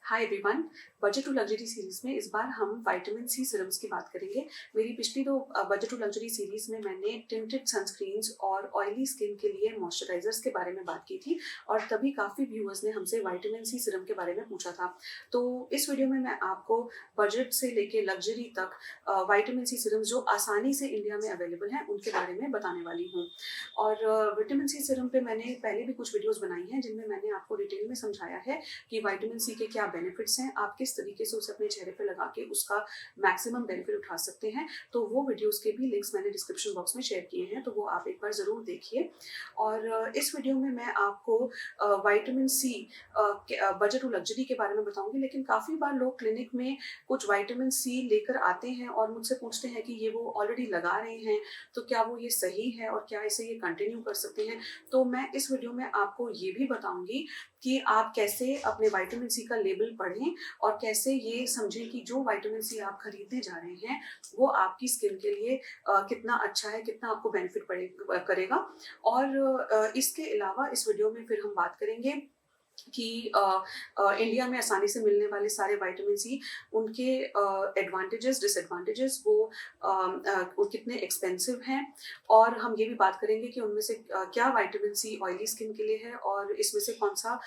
Hi everyone. Budget to luxury series में इस बार हम विटामिन सी सीरम्स की बात करेंगे। मेरी पिछली दो बजट टू लग्जरी सीरीज में मैंने टिंटेड सनस्क्रीन्स और ऑयली स्किन के लिए मॉइस्चराइजर्स के बारे में बात की थी और तभी काफ़ी व्यूअर्स ने हमसे विटामिन सी सीरम के बारे में पूछा था। तो इस वीडियो में मैं आपको बजट से लेके लग्जरी तक विटामिन सी सीरम्स जो आसानी से इंडिया में अवेलेबल हैं उनके बारे में बताने वाली हूँ। और विटामिन सी सीरम पे मैंने पहले भी कुछ वीडियोज़ बनाई हैं जिनमें मैंने आपको डिटेल में समझाया है कि विटामिन सी के क्या बेनिफिट्स हैं, आप किस तरीके से उसे अपने चेहरे पे लगा के उसका मैक्सिमम बेनिफिट उठा सकते हैं। तो वो वीडियोस के भी लिंक्स मैंने डिस्क्रिप्शन बॉक्स में शेयर किए हैं, तो वो आप एक बार ज़रूर देखिए। और इस वीडियो में मैं आपको vitamin C budget to luxury के बारे में बताऊंगी। लेकिन काफ़ी बार लोग क्लिनिक में कुछ विटामिन सी लेकर आते हैं और मुझसे पूछते हैं कि ये वो ऑलरेडी लगा रहे हैं, तो क्या वो ये सही है और क्या इसे ये कंटिन्यू कर सकते हैं। तो मैं इस वीडियो में आपको ये भी बताऊंगी कि आप कैसे अपने विटामिन सी का लेबल पढ़ें और कैसे ये समझें कि जो विटामिन सी आप खरीदने जा रहे हैं वो आपकी स्किन के लिए कितना अच्छा है, कितना आपको बेनिफिट करेगा। और इसके अलावा इस वीडियो में फिर हम बात करेंगे कि इंडिया में आसानी से मिलने वाले सारे विटामिन सी, उनके एडवांटेजेस डिसएडवांटेजेस, वो कितने एक्सपेंसिव हैं। और हम ये भी बात करेंगे कि उनमें से क्या विटामिन सी ऑयली स्किन के लिए है और इसमें से कौन सा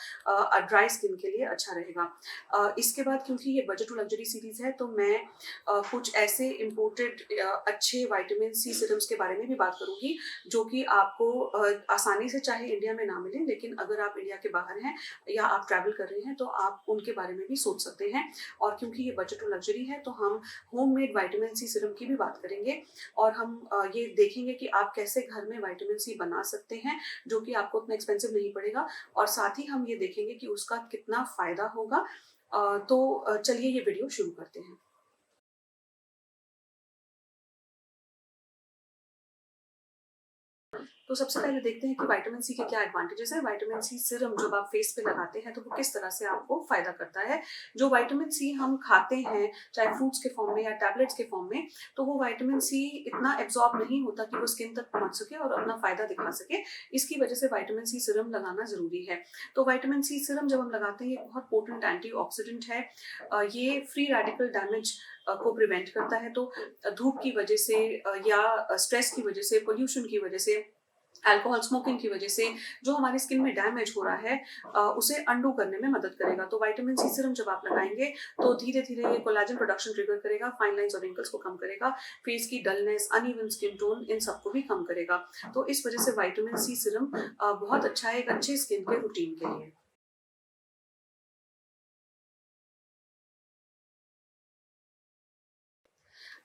ड्राई स्किन के लिए अच्छा रहेगा। इसके बाद क्योंकि ये बजट टू लग्जरी सीरीज है तो मैं कुछ ऐसे इम्पोर्टेड अच्छे विटामिन सी सीरम्स के बारे में भी बात करूंगी जो कि आपको आसानी से चाहे इंडिया में ना मिले, लेकिन अगर आप इंडिया के बाहर हैं या आप ट्रैवल कर रहे हैं तो आप उनके बारे में भी सोच सकते हैं। और क्योंकि ये बजट टू लग्जरी है तो हम होममेड विटामिन सी सीरम की भी बात करेंगे और हम ये देखेंगे कि आप कैसे घर में विटामिन सी बना सकते हैं जो कि आपको उतना एक्सपेंसिव नहीं पड़ेगा। और साथ ही हम ये देखेंगे कि उसका कितना फायदा होगा। तो चलिए ये वीडियो शुरू करते हैं। तो सबसे पहले देखते हैं कि विटामिन सी के क्या एडवांटेजेस हैं। विटामिन सी सीरम जब आप फेस पे लगाते हैं तो वो किस तरह से आपको फायदा करता है। जो विटामिन सी हम खाते हैं चाहे फ्रूट्स के फॉर्म में या टैबलेट्स के फॉर्म में, तो वो विटामिन सी इतना एब्जॉर्ब नहीं होता कि वो स्किन तक पहुंच सके और अपना फायदा दिखा सके। इसकी वजह से विटामिन सी सीरम लगाना जरूरी है। तो विटामिन सी सीरम जब हम लगाते हैं ये बहुत पोटेंट एंटीऑक्सीडेंट है। ये फ्री रेडिकल डैमेज को प्रिवेंट करता है। तो धूप की वजह से या स्ट्रेस की वजह से, पोल्यूशन की वजह से, अल्कोहल स्मोकिंग की वजह से जो हमारी स्किन में डैमेज हो रहा है उसे अंडू करने में मदद करेगा। तो विटामिन सी सीरम जब आप लगाएंगे तो धीरे धीरे ये कोलेजन प्रोडक्शन ट्रिगर करेगा, फाइन लाइंस और रिंकल्स को कम करेगा, फेस की डलनेस, अनइवन स्किन टोन, इन सबको भी कम करेगा। तो इस वजह से विटामिन सी सीरम बहुत अच्छा है एक अच्छे स्किन के रूटीन के लिए।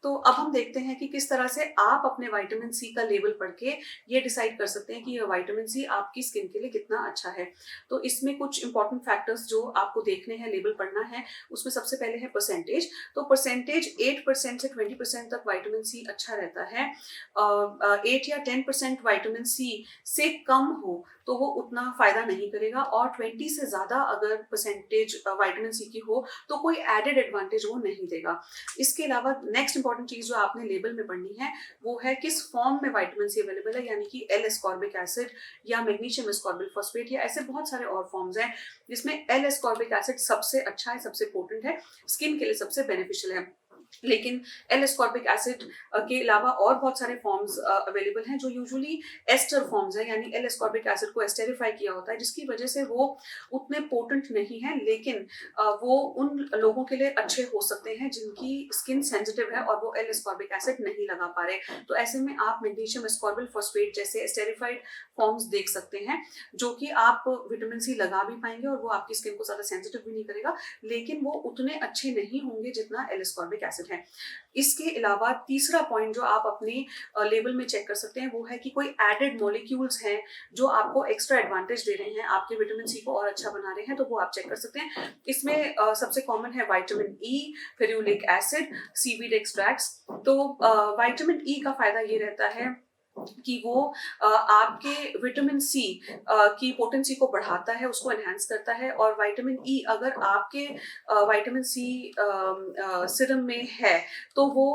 तो अब हम देखते हैं कि किस तरह से आप अपने विटामिन सी का लेवल पढ़ के ये डिसाइड कर सकते हैं कि ये विटामिन सी आपकी स्किन के लिए कितना अच्छा है। तो इसमें कुछ इंपॉर्टेंट फैक्टर्स जो आपको देखने हैं, लेवल पढ़ना है, उसमें सबसे पहले है परसेंटेज। तो परसेंटेज 8% से 20% तक विटामिन सी अच्छा रहता है। 8 या 10% विटामिन सी से कम हो तो वो उतना फायदा नहीं करेगा, और 20 से ज्यादा अगर परसेंटेज विटामिन सी की हो तो कोई एडेड एडवांटेज वो नहीं देगा। इसके अलावा नेक्स्ट इंपॉर्टेंट चीज जो आपने लेबल में पढ़नी है वो है किस फॉर्म में विटामिन सी अवेलेबल है, यानी कि एल एस्कॉर्बिक एसिड या मैग्नीशियम एस्कॉर्बिक फॉस्फेट या ऐसे बहुत सारे और फॉर्म्स हैं जिसमें एल एस्कॉर्बिक एसिड सबसे अच्छा है, सबसे पोटेंट है, स्किन के लिए सबसे बेनिफिशियल है। लेकिन एल एस्कॉर्बिक एसिड के अलावा और बहुत सारे फॉर्म्स अवेलेबल हैं जो यूजुअली एस्टर फॉर्म्स हैं, यानी एल एस्कॉर्बिक एसिड को एस्टेरिफाई किया होता है जिसकी वजह से वो उतने पोटेंट नहीं है, लेकिन वो उन लोगों के लिए अच्छे हो सकते हैं जिनकी स्किन सेंसिटिव है और वो एल एस्कॉर्बिक एसिड नहीं लगा पा रहे। तो ऐसे में आप मैग्नीशियम एस्कॉर्बिक फॉस्फेट जैसे एस्टेरिफाइड फॉर्म्स देख सकते हैं जो कि आप विटामिन सी लगा भी पाएंगे और वो आपकी स्किन को ज्यादा सेंसिटिव भी नहीं करेगा, लेकिन वो उतने अच्छे नहीं होंगे जितना एल एस्कॉर्बिक एसिड है। इसके अलावा तीसरा पॉइंट जो आप अपने लेवल में चेक कर सकते हैं वो है कि कोई एडेड मॉलिक्यूल्स हैं जो आपको एक्स्ट्रा एडवांटेज दे रहे हैं, आपके विटामिन सी को और अच्छा बना रहे हैं, तो वो आप चेक कर सकते हैं। इसमें सबसे कॉमन है vitamin E, ferulic acid, seaweed extracts. तो विटामिन ई का फायदा ये रहता है कि वो आपके विटामिन सी की पोटेंसी को बढ़ाता है, उसको एनहांस करता है। और विटामिन ई अगर आपके विटामिन सी सीरम में है तो वो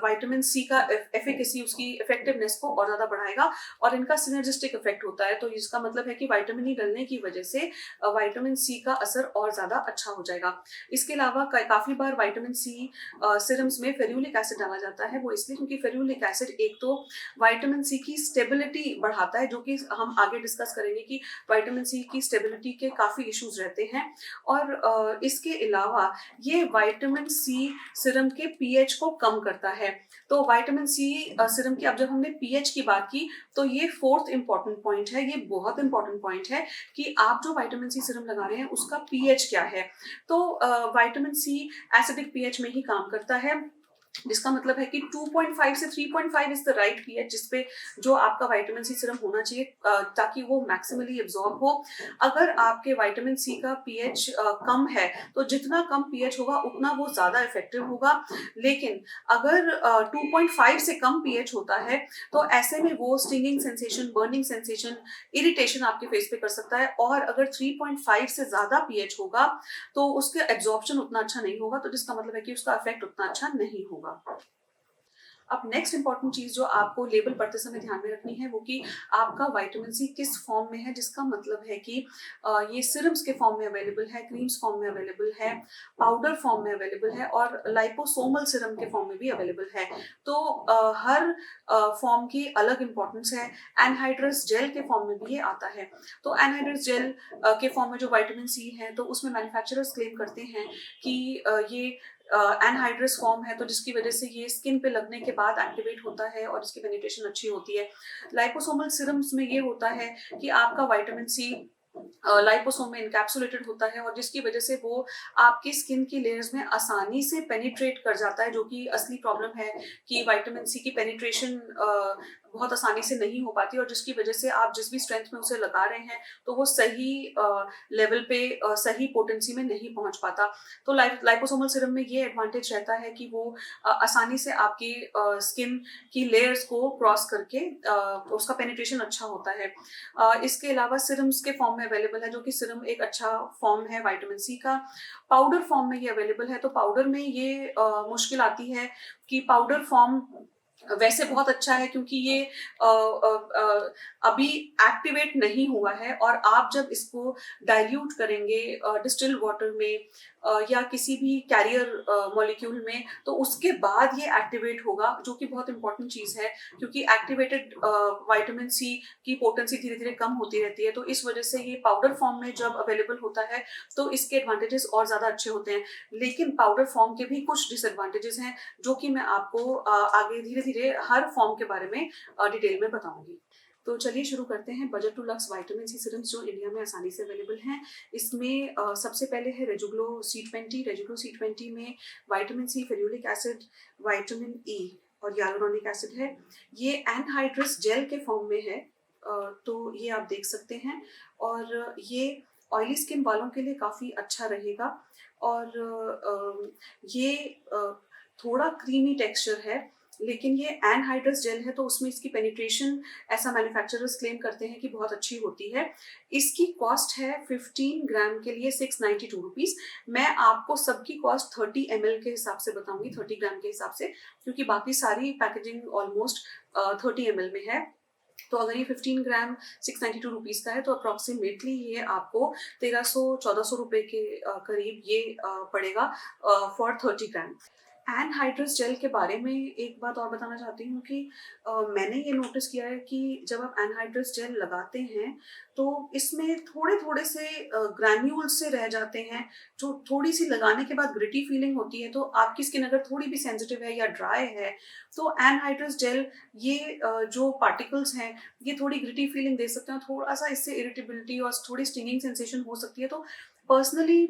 विटामिन सी का एफिकेसी, उसकी इफेक्टिवनेस को और ज्यादा बढ़ाएगा और इनका सिनर्जिस्टिक इफेक्ट होता है। तो इसका मतलब है कि विटामिन ई डलने की वजह से विटामिन सी का असर और ज्यादा अच्छा हो जाएगा। इसके अलावा काफी बार विटामिन सी सीरम्स में फेरुलिक एसिड डाला जाता है। वो इसलिए क्योंकि फेरुलिक एसिड एक तो विटामिन सी की स्टेबिलिटी बढ़ाता है, जो कि हम आगे डिस्कस करेंगे कि विटामिन सी की स्टेबिलिटी के काफी इश्यूज रहते हैं। और इसके अलावा ये विटामिन सी सीरम के पीएच को कम करता है। तो विटामिन सी सीरम की, अब जब हमने पीएच की बात की तो ये फोर्थ इंपॉर्टेंट पॉइंट है, ये बहुत इंपॉर्टेंट पॉइंट है कि आप जो विटामिन सी सीरम लगा रहे हैं उसका पीएच क्या है। तो विटामिन सी एसिडिक पीएच में ही काम करता है, जिसका मतलब है कि 2.5 से 3.5 इज द राइट पीएच जिसपे जो आपका विटामिन सी सीरम होना चाहिए ताकि वो मैक्सिमली एब्जॉर्ब हो। अगर आपके विटामिन सी का पीएच कम है तो जितना कम पीएच होगा उतना वो ज्यादा इफेक्टिव होगा। लेकिन अगर 2.5 से कम पीएच होता है तो ऐसे में वो stinging sensation, burning sensation, irritation आपके फेस पे कर सकता है। और अगर 3.5 से ज्यादा पीएच होगा तो उसके एब्जॉर्प्शन उतना अच्छा नहीं होगा, तो जिसका मतलब है कि उसका इफेक्ट उतना अच्छा नहीं होगा। अब नेक्स्ट इंपॉर्टेंट चीज जो आपको लेबल पढ़ते समय ध्यान में रखनी है वो कि आपका विटामिन सी किस फॉर्म में है, जिसका मतलब है कि ये सिरम्स के फॉर्म में अवेलेबल है, क्रीम्स फॉर्म में अवेलेबल है, पाउडर फॉर्म में अवेलेबल है और लाइपोसोमल सिरम के फॉर्म में भी अवेलेबल है। तो हर फॉर्म की अलग इंपॉर्टेंस है। एनहाइड्रस जेल के फॉर्म में भी ये आता है। तो एनहाइड्रस जेल के फॉर्म में जो विटामिन सी है तो उसमें मैन्युफैक्चरर्स क्लेम करते हैं कि ये एनहाइड्रस फॉर्म है, तो जिसकी वजह से ये स्किन पे लगने के बाद एक्टिवेट होता है और इसकी पेनिट्रेशन अच्छी होती है। लाइपोसोमल सिरम्स में ये होता है कि आपका विटामिन सी लाइपोसोम में इनकैप्सुलेटेड होता है और जिसकी वजह से वो आपकी स्किन की लेयर्स में आसानी से पेनिट्रेट कर जाता है, जो कि असली प्रॉब्लम है कि विटामिन सी की पेनिट्रेशन बहुत आसानी से नहीं हो पाती और जिसकी वजह से आप जिस भी स्ट्रेंथ में उसे लगा रहे हैं तो वो सही लेवल पे सही पोटेंसी में नहीं पहुंच पाता। तो लाइपोसोमल सिरम में ये एडवांटेज रहता है कि वो आसानी से आपकी स्किन की लेयर्स को क्रॉस करके उसका पेनिट्रेशन अच्छा होता है। इसके अलावा सिरम्स के फॉर्म में अवेलेबल है, जो कि सिरम एक अच्छा फॉर्म है विटामिन सी का। पाउडर फॉर्म में ये अवेलेबल है। तो पाउडर में ये मुश्किल आती है कि पाउडर फॉर्म वैसे बहुत अच्छा है क्योंकि ये अभी एक्टिवेट नहीं हुआ है और आप जब इसको डाइल्यूट करेंगे डिस्टिल्ड वाटर में या किसी भी कैरियर मॉलिक्यूल में तो उसके बाद ये एक्टिवेट होगा, जो कि बहुत इंपॉर्टेंट चीज है क्योंकि एक्टिवेटेड विटामिन सी की पोटेंसी धीरे धीरे कम होती रहती है। तो इस वजह से ये पाउडर फॉर्म में जब अवेलेबल होता है तो इसके एडवांटेजेस और ज्यादा अच्छे होते हैं। लेकिन पाउडर फॉर्म के भी कुछ डिसएडवांटेजेस हैं जो कि मैं आपको आगे धीरे धीरे हर फॉर्म के बारे में डिटेल में बताऊंगी। तो चलिए शुरू करते हैं। Budget to luxe vitamin C serums जो इंडिया में आसानी से अवेलेबल हैं। इसमें सबसे पहले है रेजुग्लो C20। रेजुग्लो C20 में vitamin C, ferulic acid, vitamin E और हियालुरोनिक एसिड है। ये एनहाइड्रस जेल के फॉर्म में है, तो ये आप देख सकते हैं। और ये ऑयली स्किन वालों के लिए काफ़ी अच्छा रहेगा। और ये थोड़ा क्रीमी टेक्सचर है, लेकिन ये एनहाइड्रस जेल है तो उसमें इसकी पेनिट्रेशन ऐसा मैन्युफैक्चरर्स क्लेम करते हैं कि बहुत अच्छी होती है। इसकी कॉस्ट है 15 ग्राम के लिए 692 रुपीज। मैं आपको सबकी कॉस्ट 30 ml के हिसाब से बताऊंगी, 30 ग्राम के हिसाब से, क्योंकि बाकी सारी पैकेजिंग ऑलमोस्ट 30 ml में है। तो अगर ये 15 ग्राम 692 रुपीज का है तो अप्रोक्सीमेटली ये आपको 1300-1400 रुपए के करीब ये पड़ेगा फॉर 30 ग्राम। एनहाइड्रस जेल के बारे में एक बात और बताना चाहती हूँ कि मैंने ये नोटिस किया है कि जब आप एनहाइड्रस जेल लगाते हैं तो इसमें थोड़े थोड़े से ग्रैन्यूल्स से रह जाते हैं, जो थोड़ी सी लगाने के बाद ग्रिटी फीलिंग होती है। तो आपकी स्किन अगर थोड़ी भी सेंसिटिव है या ड्राई है तो एनहाइड्रस जेल ये जो पार्टिकल्स हैं ये थोड़ी ग्रिटी फीलिंग दे सकते हैं, थोड़ा सा इससे इरिटेबिलिटी और थोड़ी स्टिंगिंग सेंसेशन हो सकती है। तो पर्सनली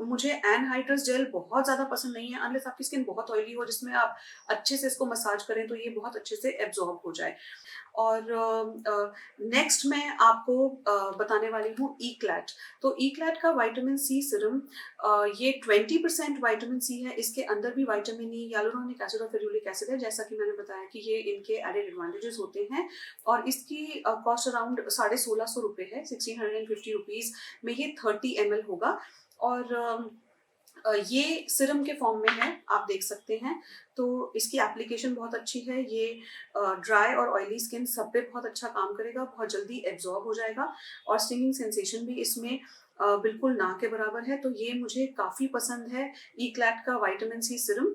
मुझे एनहाइड्रस जेल बहुत ज़्यादा पसंद नहीं है, अनलेस आपकी स्किन बहुत ऑयली हो जिसमें आप अच्छे से इसको मसाज करें तो ये बहुत अच्छे से एब्जॉर्ब हो जाए। और नेक्स्ट मैं आपको बताने वाली हूँ ईक्लैट। तो ईक्लैट का विटामिन सी सीरम, ये 20% विटामिन सी है, इसके अंदर भी विटामिन ई, हियालुरोनिक एसिड और फेरुलिक एसिड है, जैसा कि मैंने बताया कि ये इनके एडेड एडवांटेजेस होते हैं। और इसकी कॉस्ट अराउंड 1650 रुपये है, 1650 रुपीज़ में ये 30 ml होगा। और ये सिरम के फॉर्म में है, आप देख सकते हैं। तो इसकी एप्लीकेशन बहुत अच्छी है, ये ड्राई और ऑयली स्किन सब पे बहुत अच्छा काम करेगा, बहुत जल्दी एब्जॉर्ब हो जाएगा। और स्टिंगिंग सेंसेशन भी इसमें बिल्कुल ना के बराबर है। तो ये मुझे काफ़ी पसंद है, ईक्लैट का विटामिन सी सिरम।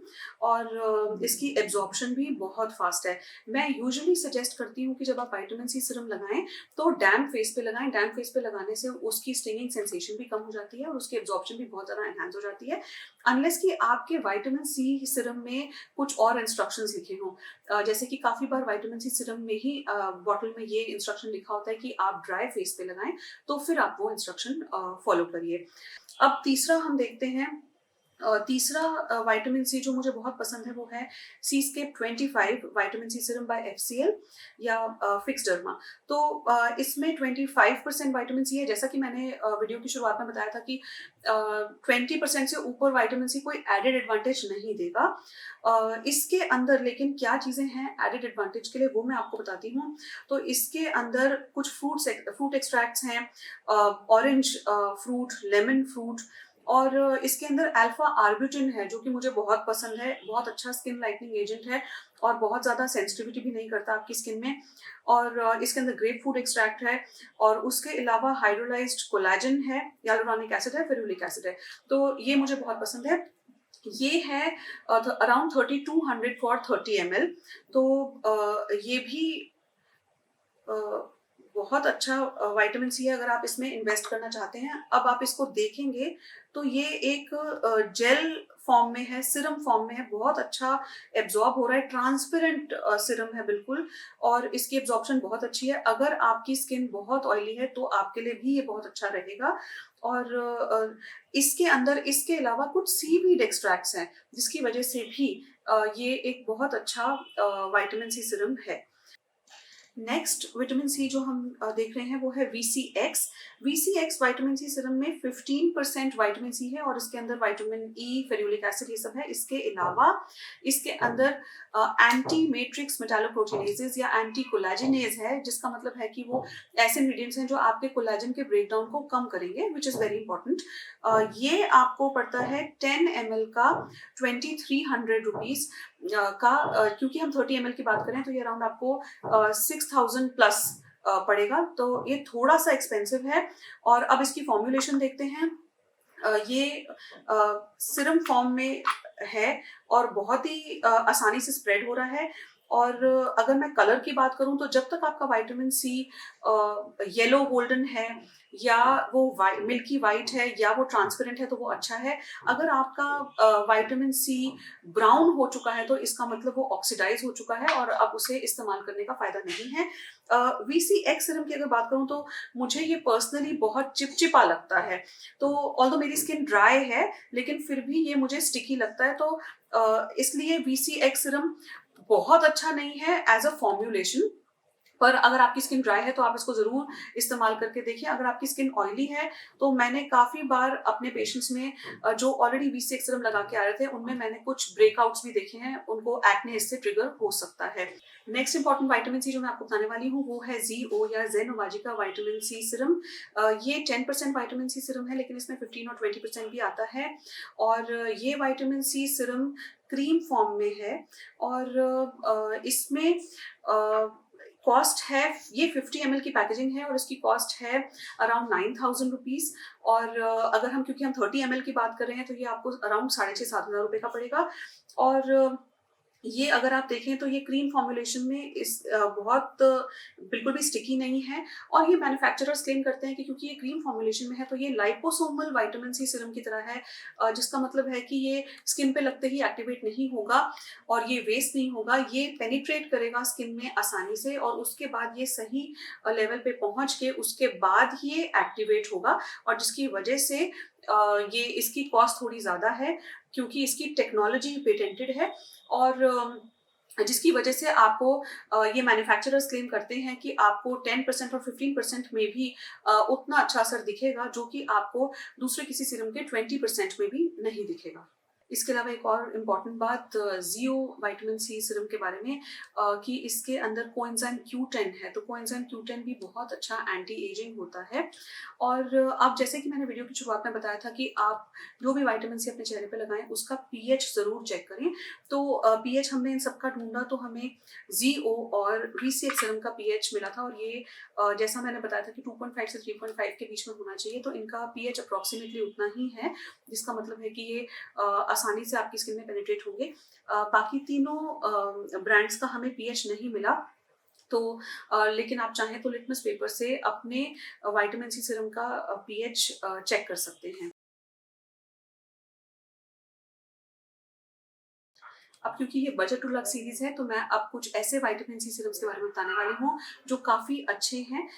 और इसकी एब्जॉर्प्शन भी बहुत फास्ट है। मैं यूजुअली सजेस्ट करती हूँ कि जब आप विटामिन सी सिरम लगाएं तो डैम्प फेस पे लगाएं। डैम्प फेस पे लगाने से उसकी स्टिंगिंग सेंसेशन भी कम हो जाती है और उसकी एब्जॉर्प्शन भी बहुत ज़्यादा एनहांस हो जाती है, अनलेस कि आपके विटामिन सी सिरम में कुछ और इंस्ट्रक्शंस लिखे हों। जैसे कि काफ़ी बार विटामिन सी सिरम में ही बॉटल में ये इंस्ट्रक्शन लिखा होता है कि आप ड्राई फेस पे लगाएं, तो फिर आप वो इंस्ट्रक्शन फॉलो करिए। अब तीसरा हम देखते हैं। तीसरा विटामिन सी जो मुझे बहुत पसंद है वो है Seascape 25 vitamin C serum by FCL या फिक्स डर्मा। तो इसमें 25% विटामिन सी है। जैसा कि मैंने वीडियो की शुरुआत में बताया था कि 20% से ऊपर विटामिन सी कोई एडेड एडवांटेज नहीं देगा। इसके अंदर लेकिन क्या चीज़ें हैं एडेड एडवांटेज के लिए, वो मैं आपको बताती हूँ। तो इसके अंदर कुछ फ्रूट एक्सट्रैक्ट्स हैं, ऑरेंज फ्रूट, लेमन फ्रूट, और इसके अंदर अल्फा आर्ब्यूटिन है जो कि मुझे बहुत पसंद है। बहुत अच्छा स्किन लाइटनिंग एजेंट है और बहुत ज़्यादा सेंसिटिविटी भी नहीं करता आपकी स्किन में। और इसके अंदर ग्रेप फ्रूट एक्सट्रैक्ट है, और उसके अलावा हाइड्रोलाइज्ड कोलेजन है, हियालुरोनिक एसिड है, फेरुलिक एसिड है। तो ये मुझे बहुत पसंद है। ये है अराउंड 3200 फॉर 30 ml। तो ये भी बहुत अच्छा विटामिन सी है अगर आप इसमें इन्वेस्ट करना चाहते हैं। अब आप इसको देखेंगे तो ये एक जेल फॉर्म में है, सिरम फॉर्म में है, बहुत अच्छा एब्जॉर्ब हो रहा है, ट्रांसपेरेंट सिरम है बिल्कुल। और इसकी एब्जॉर्प्शन बहुत अच्छी है। अगर आपकी स्किन बहुत ऑयली है तो आपके लिए भी ये बहुत अच्छा रहेगा। और इसके अंदर इसके अलावा कुछ सीवीड एक्सट्रैक्ट्स हैं जिसकी वजह से भी ये एक बहुत अच्छा विटामिन सी सिरम है। नेक्स्ट विटामिन सी जो हम देख रहे हैं वो है VCX। VCX vitamin C serum में 15% विटामिन सी है और इसके अंदर विटामिन ई, फेरुलिक एसिड, ये सब है। इसके अलावा इसके अंदर एंटी मैट्रिक्स मेटालोप्रोटीनेजेस या एंटी कोलेजिनेज है, जिसका मतलब है कि वो ऐसे इंग्रेडिएंट्स हैं जो आपके कोलेजन के ब्रेकडाउन को कम करेंगे, विच इज़ वेरी इंपॉर्टेंट। ये आपको पड़ता है 10 ml का 2300 रुपीज़ का। क्योंकि हम 30 ml की बात करें तो ये अराउंड आपको 6000 प्लस पड़ेगा। तो ये थोड़ा सा एक्सपेंसिव है। और अब इसकी फॉर्मुलेशन देखते हैं। ये सिरम फॉर्म में है और बहुत ही आसानी से स्प्रेड हो रहा है। और अगर मैं कलर की बात करूं तो जब तक आपका विटामिन सी येलो गोल्डन है या वो मिल्की वाइट है या वो ट्रांसपेरेंट है तो वो अच्छा है। अगर आपका विटामिन सी ब्राउन हो चुका है तो इसका मतलब वो ऑक्सीडाइज हो चुका है और अब उसे इस्तेमाल करने का फायदा नहीं है। VCX सिरम की अगर बात करूं तो मुझे ये पर्सनली बहुत चिपचिपा लगता है। तो ऑल्दो मेरी स्किन ड्राई है लेकिन फिर भी ये मुझे स्टिकी लगता है। तो इसलिए VCX सिरम बहुत अच्छा नहीं है एज अ फॉर्म्यूलेशन। पर अगर आपकी स्किन ड्राई है तो आप इसको जरूर इस्तेमाल करके देखिए। अगर आपकी स्किन ऑयली है तो मैंने काफी बार अपने पेशेंट्स में जो ऑलरेडी VCX सिरम लगा के आ रहे थे उनमें मैंने कुछ ब्रेकआउट्स भी देखे हैं, उनको एक्ने इससे ट्रिगर हो सकता है। नेक्स्ट इंपॉर्टेंट विटामिन सी जो मैं आपको बताने वाली हूँ वो है ZO या जेनोवाजी का विटामिन सी सिरम। ये 10% विटामिन सी सिरम है लेकिन इसमें 15 और 20% भी आता है। और ये vitamin C serum cream form में है और इसमें कॉस्ट है, ये 50 ml की पैकेजिंग है और इसकी कॉस्ट है अराउंड 9000 रुपीज़। और अगर हम क्योंकि हम 30 ml की बात कर रहे हैं तो ये आपको अराउंड 6500 रुपये का पड़ेगा। और ये अगर आप देखें तो ये क्रीम फॉर्मुलेशन में बहुत बिल्कुल भी स्टिकी नहीं है। और ये मैन्युफैक्चरर्स क्लेम करते हैं कि क्योंकि ये क्रीम फॉर्मुलेशन में है तो ये लाइपोसोमल विटामिन सी सिरम की तरह है, जिसका मतलब है कि ये स्किन पे लगते ही एक्टिवेट नहीं होगा और ये वेस्ट नहीं होगा, ये पेनिट्रेट करेगा स्किन में आसानी से और उसके बाद ये सही लेवल पे पहुंच के उसके बाद ये एक्टिवेट होगा। और जिसकी वजह से ये इसकी कॉस्ट थोड़ी ज़्यादा है क्योंकि इसकी टेक्नोलॉजी पेटेंटेड है। और जिसकी वजह से आपको ये मैन्युफैक्चरर्स क्लेम करते हैं कि आपको 10% और 15% में भी उतना अच्छा असर दिखेगा जो कि आपको दूसरे किसी सीरम के 20% में भी नहीं दिखेगा। इसके अलावा एक और इम्पॉर्टेंट बात ज़ियो विटामिन सी सीरम के बारे में कि इसके अंदर कोएंजाइम Q10 है, तो कोएंजाइम Q10 भी बहुत अच्छा एंटी एजिंग होता है। और आप जैसे कि मैंने वीडियो की शुरुआत में बताया था कि आप जो भी विटामिन सी अपने चेहरे पे लगाएं उसका पीएच ज़रूर चेक करें। तो पीएच हमने इन सबका ढूंढा तो हमें ज़ीओ और रीसेक सीरम का पीएच मिला था और ये जैसा मैंने बताया था कि 2.5 से 3.5 के बीच में होना चाहिए, तो इनका पीएच अप्रॉक्सीमेटली उतना ही है, जिसका मतलब है कि ये आसानी से आपकी स्किन में पेनिट्रेट होंगे। बाकी तीनों ब्रांड्स का हमें पीएच नहीं मिला, तो लेकिन आप चाहें तो लिटमस पेपर से अपने विटामिन सी सीरम का पीएच चेक कर सकते हैं। अब क्योंकि ये बजट टू लक सीरीज है तो मैं अब कुछ ऐसे विटामिन सी सीरम्स के बारे में बताने वाली हूँ जो काफ़ी अच्छे हैं।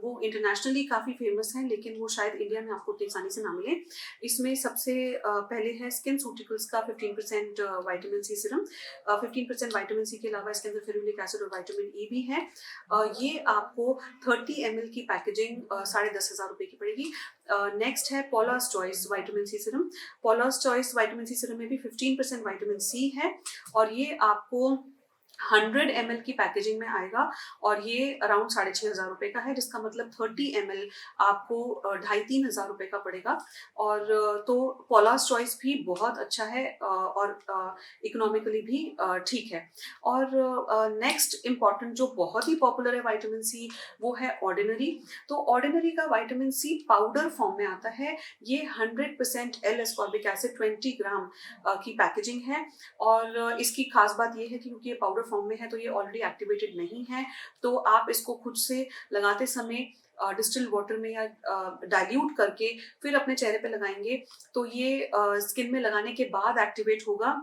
वो इंटरनेशनली काफ़ी फेमस हैं लेकिन वो शायद इंडिया में आपको उतनी आसानी से ना मिले। इसमें सबसे पहले है स्किन सूटिकल्स का 15% vitamin C serum. 15% vitamin C के अलावा इसके अंदर फेरुलिक एसिड और विटामिन ई भी है। ये आपको 30 ml की पैकेजिंग 10,500 रुपये की पड़ेगी। नेक्स्ट है Paula's choice vitamin C serum. Paula's choice vitamin C serum में भी 15% विटामिन सी है और ये आपको 100 ml की पैकेजिंग में आएगा और ये अराउंड 6,500 रुपये का है, जिसका मतलब 30 ml आपको 2,500-3,000 रुपये का पड़ेगा। और तो पॉलास चॉइस भी बहुत अच्छा है और इकोनॉमिकली भी ठीक है। और नेक्स्ट इम्पॉर्टेंट जो बहुत ही पॉपुलर है विटामिन सी, वो है ऑर्डिनरी। तो ऑर्डिनरी का विटामिन सी पाउडर फॉर्म में आता है। ये 100% एल एस्कॉर्बिक एसिड 20 ग्राम की पैकेजिंग है और इसकी खास बात ये है कि क्योंकि ये पाउडर फॉर्म में है तो ये ऑलरेडी एक्टिवेटेड नहीं है, तो आप इसको खुद से लगाते समय डिस्टिल्ड वाटर में या डाइल्यूट करके फिर अपने चेहरे पे लगाएंगे तो ये स्किन में लगाने के बाद एक्टिवेट होगा,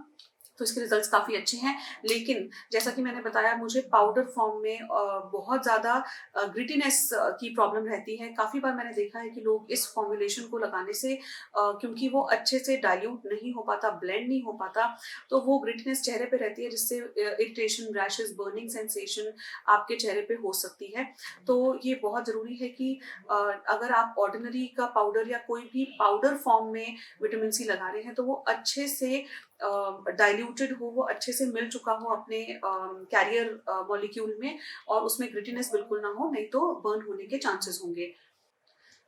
तो इसके रिजल्ट्स काफ़ी अच्छे हैं। लेकिन जैसा कि मैंने बताया मुझे पाउडर फॉर्म में बहुत ज़्यादा ग्रिटीनेस की प्रॉब्लम रहती है। काफ़ी बार मैंने देखा है कि लोग इस फॉर्मुलेशन को लगाने से क्योंकि वो अच्छे से डाइल्यूट नहीं हो पाता, ब्लेंड नहीं हो पाता, तो वो ग्रिटीनेस चेहरे पे रहती है जिससे इरिटेशन, रैशेस, बर्निंग सेंसेशन आपके चेहरे पे हो सकती है। तो ये बहुत ज़रूरी है कि अगर आप ऑर्डिनरी का पाउडर या कोई भी पाउडर फॉर्म में विटामिन सी लगा रहे हैं तो वो अच्छे से डाइल्यूटेड हो, वो अच्छे से मिल चुका हो अपने कैरियर मॉलिक्यूल में और उसमें ग्रिटीनेस बिल्कुल ना हो, नहीं तो बर्न होने के चांसेस होंगे।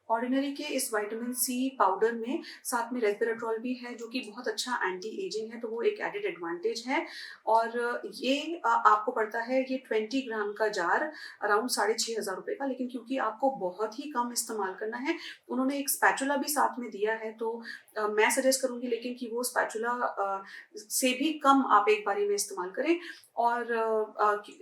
ऑर्डिनरी के इस विटामिन सी पाउडर में साथ में रेस्वेराट्रॉल भी है जो कि बहुत अच्छा एंटी एजिंग है, तो वो एक एडेड एडवांटेज है। और ये आपको पड़ता है ये 20 ग्राम का जार अराउंड 6,500 रुपये का, लेकिन क्योंकि आपको बहुत ही कम इस्तेमाल करना है उन्होंने एक स्पैचुला भी साथ में दिया है, तो मैं सजेस्ट करूंगी लेकिन कि वो स्पैचुला से भी कम आप एक बारी में इस्तेमाल करें और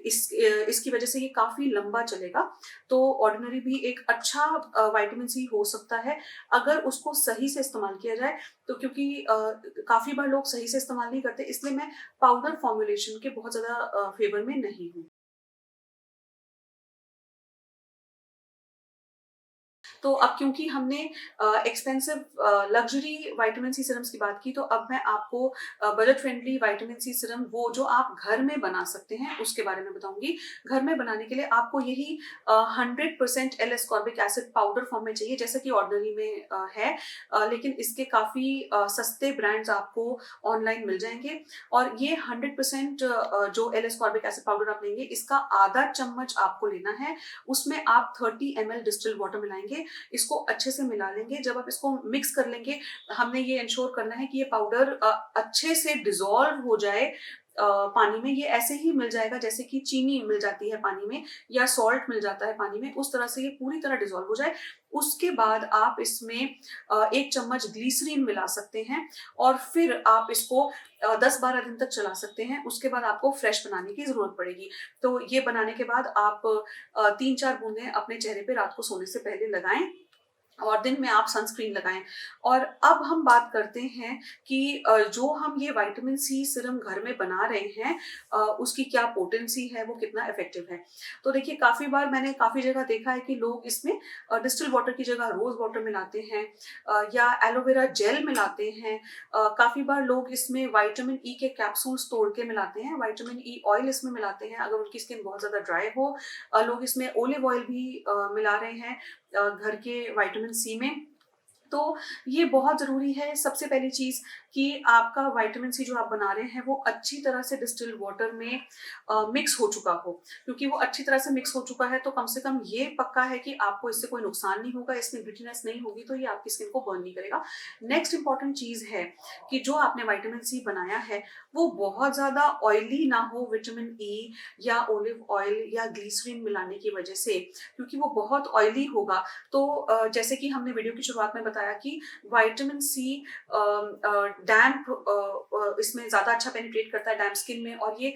इसकी वजह से ये काफ़ी लंबा चलेगा। तो ऑर्डिनरी भी एक अच्छा विटामिन सी हो सकता है अगर उसको सही से इस्तेमाल किया जाए। तो क्योंकि काफ़ी बार लोग सही से इस्तेमाल नहीं करते, इसलिए मैं पाउडर फॉर्मुलेशन के बहुत ज़्यादा फेवर में नहीं हूँ। तो अब क्योंकि हमने expensive luxury vitamin C serums की बात की, तो अब मैं आपको budget friendly vitamin C serum वो जो आप घर में बना सकते हैं उसके बारे में बताऊंगी। घर में बनाने के लिए आपको यही 100% L ascorbic acid powder form में चाहिए जैसा कि ऑर्डिनरी में है, लेकिन इसके काफ़ी सस्ते ब्रांड्स आपको ऑनलाइन मिल जाएंगे। और ये 100% जो एल एस्कॉर्बिक एसिड पाउडर आप लेंगे इसका आधा चम्मच आपको लेना है, उसमें आप 30 ml डिस्टिल्ड वाटर मिलाएंगे, इसको अच्छे से मिला लेंगे। जब आप इसको मिक्स कर लेंगे, हमने ये इंश्योर करना है कि ये पाउडर अच्छे से डिसॉल्व हो जाए पानी में। ये ऐसे ही मिल जाएगा जैसे कि चीनी मिल जाती है पानी में या सॉल्ट मिल जाता है पानी में, उस तरह से ये पूरी तरह डिसॉल्व हो जाए। उसके बाद आप इसमें 1 चम्मच ग्लिसरीन मिला सकते हैं और फिर आप इसको 10-12 दिन तक चला सकते हैं। उसके बाद आपको फ्रेश बनाने की जरूरत पड़ेगी। तो ये बनाने के बाद आप 3-4 बूंदें अपने चेहरे पे रात को सोने से पहले लगाएं और दिन में आप सनस्क्रीन लगाएं। और अब हम बात करते हैं कि जो हम ये विटामिन सी सीरम घर में बना रहे हैं, उसकी क्या पोटेंसी है, वो कितना इफेक्टिव है। तो देखिए, काफी बार मैंने काफी जगह देखा है कि लोग इसमें डिस्टिल वाटर की जगह रोज वाटर मिलाते हैं, या एलोवेरा जेल मिलाते हैं। काफी बार लोग इसमें विटामिन ई के कैप्सूल्स तोड़ के मिलाते हैं, विटामिन ई ऑयल इसमें मिलाते हैं अगर उनकी स्किन बहुत ज्यादा ड्राई हो। लोग इसमें ओलिव ऑयल भी मिला रहे हैं घर के विटामिन सी में। तो ये बहुत ज़रूरी है, सबसे पहली चीज़, कि आपका विटामिन सी जो आप बना रहे हैं वो अच्छी तरह से डिस्टिल्ड वाटर में मिक्स हो चुका हो। क्योंकि वो अच्छी तरह से मिक्स हो चुका है तो कम से कम ये पक्का है कि आपको इससे कोई नुकसान नहीं होगा, इसमें ग्रिटीनेस नहीं होगी, तो ये आपकी स्किन को बर्न नहीं करेगा। नेक्स्ट इंपॉर्टेंट चीज़ है कि जो आपने विटामिन सी बनाया है वो बहुत ज़्यादा ऑयली ना हो विटामिन ई या ओलिव ऑयल या ग्लिसरीन मिलाने की वजह से। क्योंकि वो बहुत ऑयली होगा तो जैसे कि हमने वीडियो की शुरुआत में बताया कि विटामिन सी डैम्प इसमें ज्यादा अच्छा पेनिट्रेट करता है डैम्प स्किन में, और ये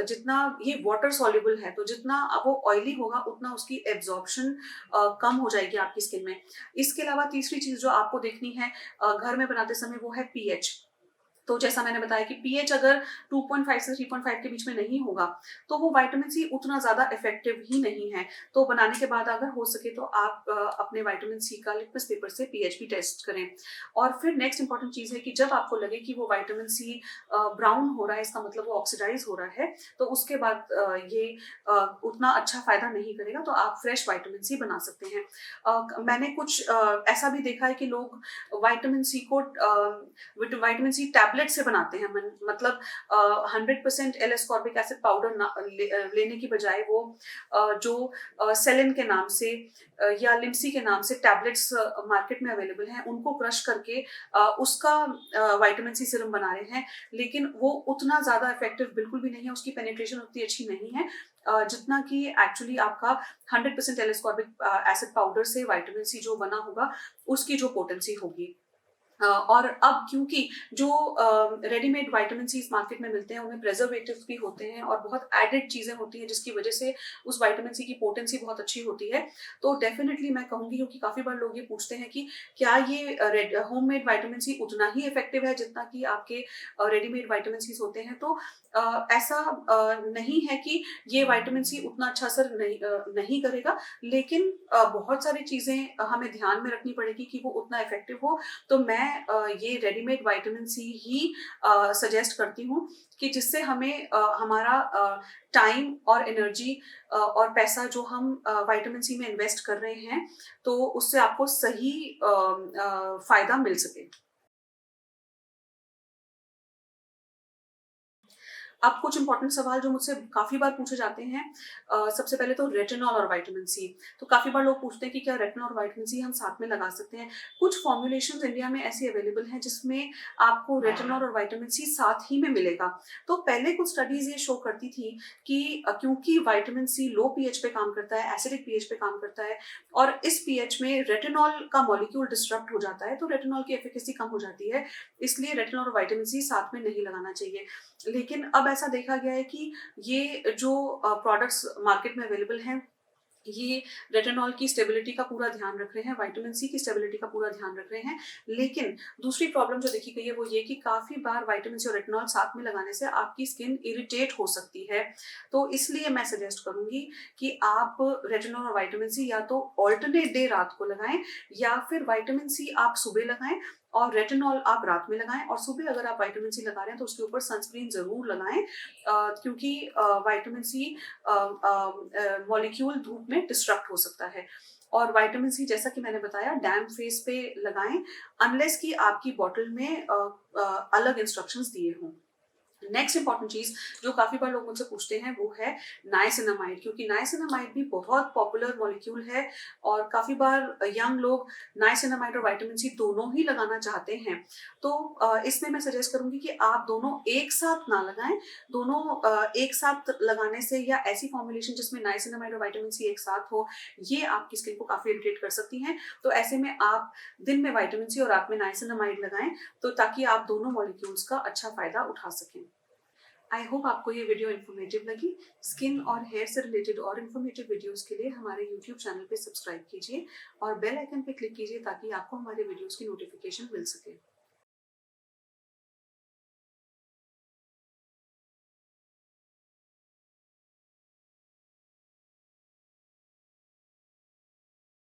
जितना ये वाटर सॉल्युबल है तो जितना वो ऑयली होगा उतना उसकी एब्जॉर्प्शन कम हो जाएगी आपकी स्किन में। इसके अलावा तीसरी चीज जो आपको देखनी है घर में बनाते समय वो है पीएच। तो जैसा मैंने बताया कि पीएच अगर 2.5 से 3.5 के बीच में नहीं होगा तो वो विटामिन सी उतना ज्यादा इफेक्टिव ही नहीं है। तो बनाने के बाद अगर हो सके तो आप अपने विटामिन सी का लिटमस पेपर से पीएच भी टेस्ट करें। और फिर नेक्स्ट इंपॉर्टेंट चीज है कि जब आपको लगे कि वो विटामिन सी ब्राउन हो रहा है, इसका मतलब वो ऑक्सीडाइज हो रहा है, तो उसके बाद ये उतना अच्छा फायदा नहीं करेगा, तो आप फ्रेश विटामिन सी बना सकते हैं। मैंने कुछ ऐसा भी देखा है कि लोग विटामिन सी को विटामिन सी टैबलेट से बनाते हैं। मतलब 100% एल एस्कॉर्बिक एसिड पाउडर लेने की बजाय वो जो सेलिन के नाम से या लिम्सी के नाम से टैबलेट्स मार्केट में अवेलेबल हैं, उनको क्रश करके उसका विटामिन सी सीरम बना रहे हैं। लेकिन वो उतना ज्यादा इफेक्टिव बिल्कुल भी नहीं है, उसकी पेनिट्रेशन उतनी अच्छी नहीं है जितना कि एक्चुअली आपका 100% एल एस्कॉर्बिक एसिड पाउडर से विटामिन सी जो बना होगा उसकी जो पोटेंसी होगी। और अब क्योंकि जो रेडीमेड विटामिन सी मार्केट में मिलते हैं उनमें प्रेजर्वेटिव्स भी होते हैं और बहुत एडेड चीजें होती हैं जिसकी वजह से उस विटामिन सी की पोटेंसी बहुत अच्छी होती है। तो डेफिनेटली मैं कहूंगी, क्योंकि काफी बार लोग ये पूछते हैं कि क्या ये होममेड विटामिन सी उतना ही इफेक्टिव है जितना कि आपके रेडीमेड विटामिन सी होते हैं। तो ऐसा नहीं है कि ये विटामिन सी उतना अच्छा असर नहीं करेगा, लेकिन बहुत सारी चीजें हमें ध्यान में रखनी पड़ेगी कि वो उतना इफेक्टिव हो। तो मैं ये रेडीमेड विटामिन सी ही सजेस्ट करती हूँ कि जिससे हमें हमारा टाइम और एनर्जी और पैसा जो हम विटामिन सी में इन्वेस्ट कर रहे हैं तो उससे आपको सही फायदा मिल सके। अब कुछ इंपॉर्टेंट सवाल जो मुझसे काफी बार पूछे जाते हैं, सबसे पहले तो रेटिनॉल और विटामिन सी। तो काफी बार लोग पूछते हैं कि क्या रेटिनॉल और विटामिन सी हम साथ में लगा सकते हैं। कुछ फॉर्मुलेशंस इंडिया में ऐसी अवेलेबल हैं जिसमें आपको रेटिनॉल और विटामिन सी साथ ही में मिलेगा। तो पहले कुछ स्टडीज ये शो करती थी कि क्योंकि विटामिन सी लो पीएच पे काम करता है, एसिडिक पीएच पे काम करता है, और इस पीएच में रेटिनॉल का मॉलिक्यूल डिस्टरप्ट हो जाता है तो रेटिनॉल की एफिकेसी कम हो जाती है, इसलिए रेटिनॉल और विटामिन सी साथ में नहीं लगाना चाहिए। लेकिन अब ऐसा देखा गया है कि ये जो प्रोडक्ट्स मार्केट में अवेलेबल हैं ये रेटिनॉल की स्टेबिलिटी का पूरा ध्यान रख रहे हैं, विटामिन सी की स्टेबिलिटी का पूरा ध्यान रख रहे हैं। लेकिन दूसरी प्रॉब्लम जो देखी गई है वो ये कि काफी बार विटामिन सी और रेटिनॉल साथ में लगाने से आपकी स्किन इरिटेट हो सकती है। तो इसलिए मैं सजेस्ट करूंगी कि आप रेटिनॉल और विटामिन सी या तो ऑल्टरनेट डे रात को लगाएं, या फिर विटामिन सी आप सुबह लगाएं और रेटिनॉल आप रात में लगाएं। और सुबह अगर आप विटामिन सी लगा रहे हैं तो उसके ऊपर सनस्क्रीन जरूर लगाएं, क्योंकि विटामिन सी मॉलिक्यूल धूप में डिस्ट्रक्ट हो सकता है। और विटामिन सी जैसा कि मैंने बताया डैम्प फेस पे लगाएं, अनलेस कि आपकी बॉटल में अलग इंस्ट्रक्शंस दिए हों। नेक्स्ट इंपॉर्टेंट चीज जो काफी बार लोग मुझसे पूछते हैं वो है नाइसिनामाइड, क्योंकि नाइसिनामाइड भी बहुत पॉपुलर मॉलिक्यूल है और काफी बार यंग लोग नाइसिनामाइड और विटामिन सी दोनों ही लगाना चाहते हैं। तो इसमें मैं सजेस्ट करूंगी कि आप दोनों एक साथ ना लगाएं। दोनों एक साथ लगाने से या ऐसी फॉर्मुलेशन जिसमें नाइसिनामाइड और विटामिन सी एक साथ हो, ये आपकी स्किन को काफी इरिटेट कर सकती हैं। तो ऐसे में आप दिन में विटामिन सी और रात में नाइसिनामाइड लगाएं, तो ताकि आप दोनों मॉलिक्यूल्स का अच्छा फायदा उठा सकें। आई होप आपको ये वीडियो इन्फॉर्मेटिव लगी। स्किन और हेयर से रिलेटेड और इन्फॉर्मेटिव वीडियोस के लिए हमारे यूट्यूब चैनल पे सब्सक्राइब कीजिए और बेल आइकन पे क्लिक कीजिए ताकि आपको हमारे वीडियोस की नोटिफिकेशन मिल सके।